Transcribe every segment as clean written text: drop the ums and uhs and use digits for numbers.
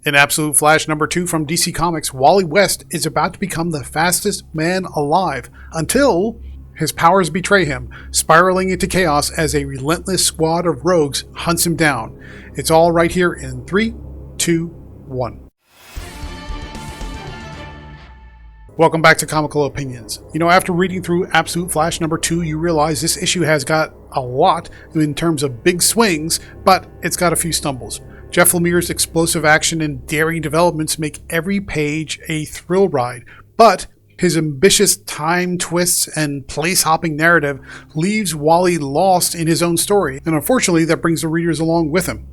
In Absolute Flash number 2 from DC Comics, Wally West is about to become the fastest man alive until his powers betray him, spiraling into chaos as a relentless squad of rogues hunts him down. It's all right here in 3, 2, 1. Welcome back to Comical Opinions. After reading through Absolute Flash number 2, you realize this issue has got a lot in terms of big swings, but it's got a few stumbles. Jeff Lemire's explosive action and daring developments make every page a thrill ride, but his ambitious time twists and place-hopping narrative leaves Wally lost in his own story, and unfortunately that brings the readers along with him.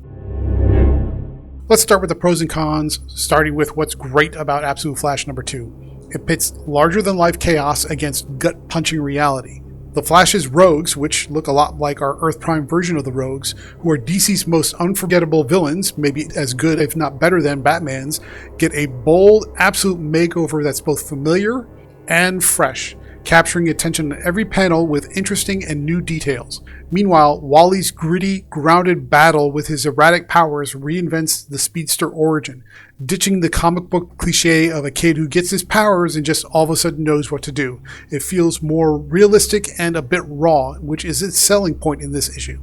Let's start with the pros and cons, starting with what's great about Absolute Flash number 2. It pits larger-than-life chaos against gut-punching reality. The Flash's rogues, which look a lot like our Earth Prime version of the rogues, who are DC's most unforgettable villains, maybe as good if not better than Batman's, get a bold, absolute makeover that's both familiar and fresh, capturing attention in every panel with interesting and new details. Meanwhile, Wally's gritty, grounded battle with his erratic powers reinvents the speedster origin, ditching the comic book cliche of a kid who gets his powers and just all of a sudden knows what to do. It feels more realistic and a bit raw, which is its selling point in this issue.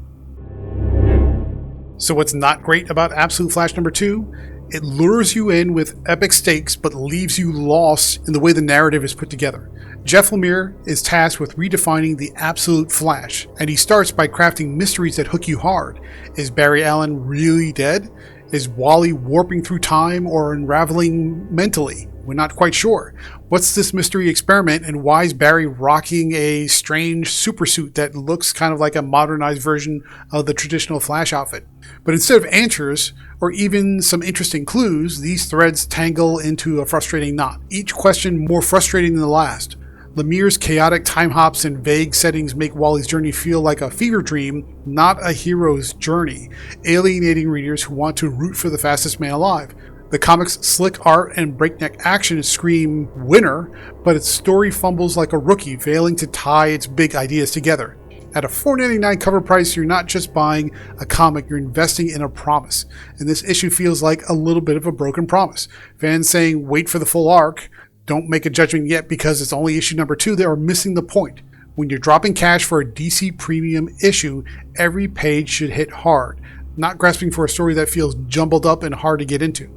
So what's not great about Absolute Flash number 2? It lures you in with epic stakes but leaves you lost in the way the narrative is put together. Jeff Lemire is tasked with redefining the Absolute Flash, and he starts by crafting mysteries that hook you hard. Is Barry Allen really dead? Is Wally warping through time or unraveling mentally? We're not quite sure. What's this mystery experiment, and why is Barry rocking a strange supersuit that looks kind of like a modernized version of the traditional Flash outfit? But instead of answers, or even some interesting clues, these threads tangle into a frustrating knot, each question more frustrating than the last. Lemire's chaotic time hops and vague settings make Wally's journey feel like a fever dream, not a hero's journey, alienating readers who want to root for the fastest man alive. The comic's slick art and breakneck action scream winner, but its story fumbles like a rookie, failing to tie its big ideas together. At a $4.99 cover price, you're not just buying a comic, you're investing in a promise. And this issue feels like a little bit of a broken promise. Fans saying, wait for the full arc, don't make a judgment yet because it's only issue number 2, they are missing the point. When you're dropping cash for a DC premium issue, every page should hit hard, not grasping for a story that feels jumbled up and hard to get into.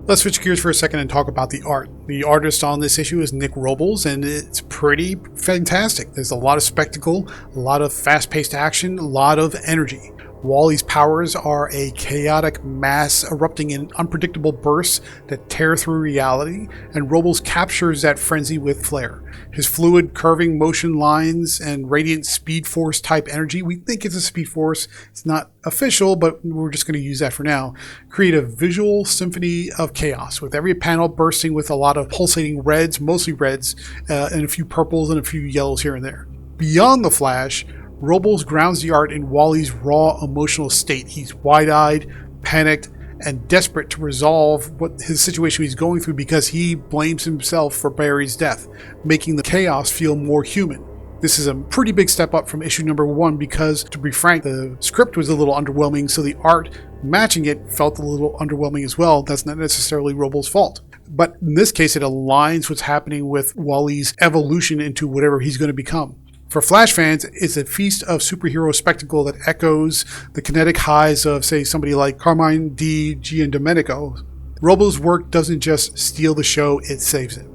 Let's switch gears for a second and talk about the art. The artist on this issue is Nick Robles, and it's pretty fantastic. There's a lot of spectacle, a lot of fast-paced action, a lot of energy. Wally's powers are a chaotic mass erupting in unpredictable bursts that tear through reality, and Robles captures that frenzy with flair. His fluid, curving motion lines and radiant Speed Force type energy, we think it's a Speed Force, it's not official, but we're just going to use that for now, create a visual symphony of chaos, with every panel bursting with a lot of pulsating reds, mostly reds, and a few purples and a few yellows here and there. Beyond the Flash, Robles grounds the art in Wally's raw emotional state. He's wide-eyed, panicked, and desperate to resolve what his situation he's going through because he blames himself for Barry's death, making the chaos feel more human. This is a pretty big step up from issue number 1 because, to be frank, the script was a little underwhelming, so the art matching it felt a little underwhelming as well. That's not necessarily Robles' fault. But in this case, it aligns what's happening with Wally's evolution into whatever he's going to become. For Flash fans, it's a feast of superhero spectacle that echoes the kinetic highs of, say, somebody like Carmine Di Giandomenico. Robles' work doesn't just steal the show, it saves it.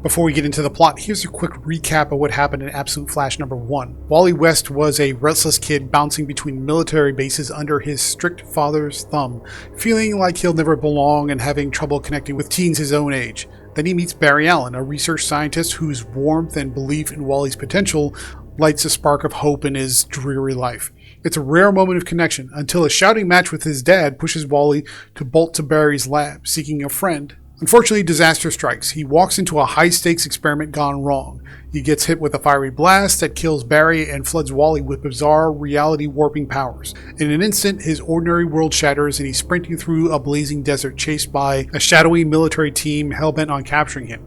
Before we get into the plot, here's a quick recap of what happened in Absolute Flash number 1. Wally West was a restless kid bouncing between military bases under his strict father's thumb, feeling like he'll never belong and having trouble connecting with teens his own age. Then he meets Barry Allen, a research scientist whose warmth and belief in Wally's potential lights a spark of hope in his dreary life. It's a rare moment of connection until a shouting match with his dad pushes Wally to bolt to Barry's lab, seeking a friend. Unfortunately, disaster strikes. He walks into a high-stakes experiment gone wrong. He gets hit with a fiery blast that kills Barry and floods Wally with bizarre reality-warping powers. In an instant, his ordinary world shatters and he's sprinting through a blazing desert chased by a shadowy military team hell-bent on capturing him.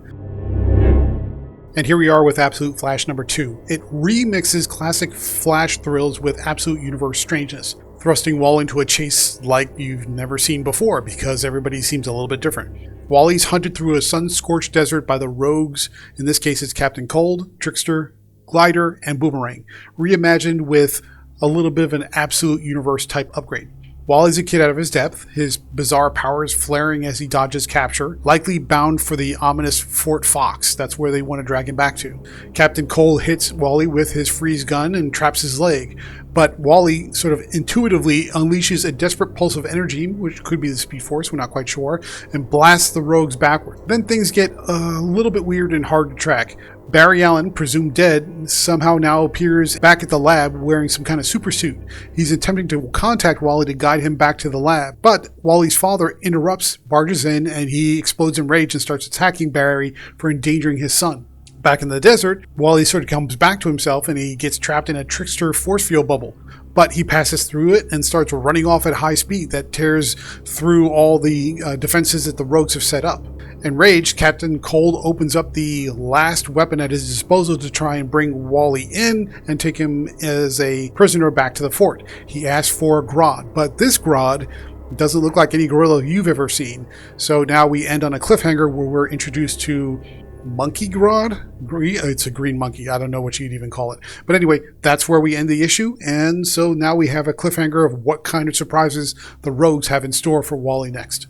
And here we are with Absolute Flash number 2. It remixes classic Flash thrills with absolute universe strangeness. thrusting Wally into a chase like you've never seen before because everybody seems a little bit different. Wally's hunted through a sun-scorched desert by the rogues. In this case, it's Captain Cold, Trickster, Glider, and Boomerang, reimagined with a little bit of an absolute universe type upgrade. Wally's a kid out of his depth, his bizarre powers flaring as he dodges capture, likely bound for the ominous Fort Fox. That's where they want to drag him back to. Captain Cole hits Wally with his freeze gun and traps his leg, but Wally sort of intuitively unleashes a desperate pulse of energy, which could be the Speed Force, we're not quite sure, and blasts the rogues backward. Then things get a little bit weird and hard to track. Barry Allen, presumed dead, somehow now appears back at the lab wearing some kind of super suit. He's attempting to contact Wally to guide him back to the lab, but Wally's father interrupts, barges in, and he explodes in rage and starts attacking Barry for endangering his son. Back in the desert, Wally sort of comes back to himself and he gets trapped in a Trickster force field bubble. But he passes through it and starts running off at high speed that tears through all the defenses that the rogues have set up. Enraged, Captain Cold opens up the last weapon at his disposal to try and bring Wally in and take him as a prisoner back to the fort. He asks for a Grodd, but this Grodd doesn't look like any gorilla you've ever seen. So now we end on a cliffhanger where we're introduced to Monkey Grodd? It's a green monkey. I don't know what you'd even call it. But anyway, that's where we end the issue. And so now we have a cliffhanger of what kind of surprises the rogues have in store for Wally next.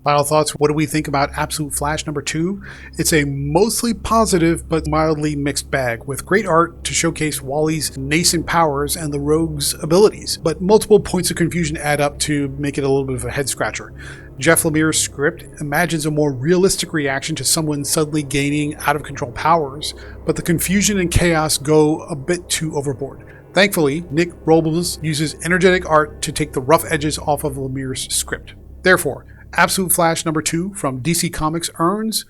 Final thoughts. What do we think about Absolute Flash number 2? It's a mostly positive but mildly mixed bag, with great art to showcase Wally's nascent powers and the rogue's abilities, but multiple points of confusion add up to make it a little bit of a head scratcher. Jeff Lemire's script imagines a more realistic reaction to someone suddenly gaining out-of-control powers, but the confusion and chaos go a bit too overboard. Thankfully, Nick Robles uses energetic art to take the rough edges off of Lemire's script. Therefore, Absolute Flash number 2 from DC Comics earns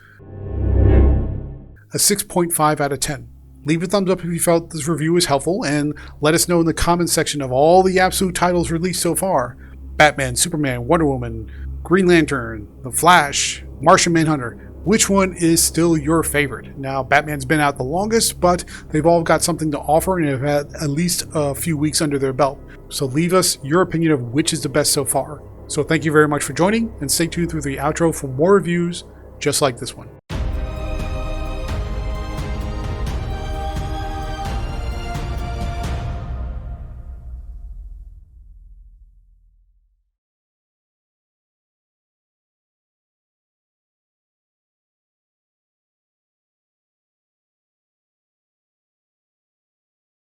a 6.5 out of 10. Leave a thumbs up if you felt this review was helpful, and let us know in the comments section of all the Absolute titles released so far. Batman, Superman, Wonder Woman, Green Lantern, The Flash, Martian Manhunter. Which one is still your favorite? Now, Batman's been out the longest, but they've all got something to offer and have had at least a few weeks under their belt. So leave us your opinion of which is the best so far. So thank you very much for joining, and stay tuned through the outro for more reviews just like this one.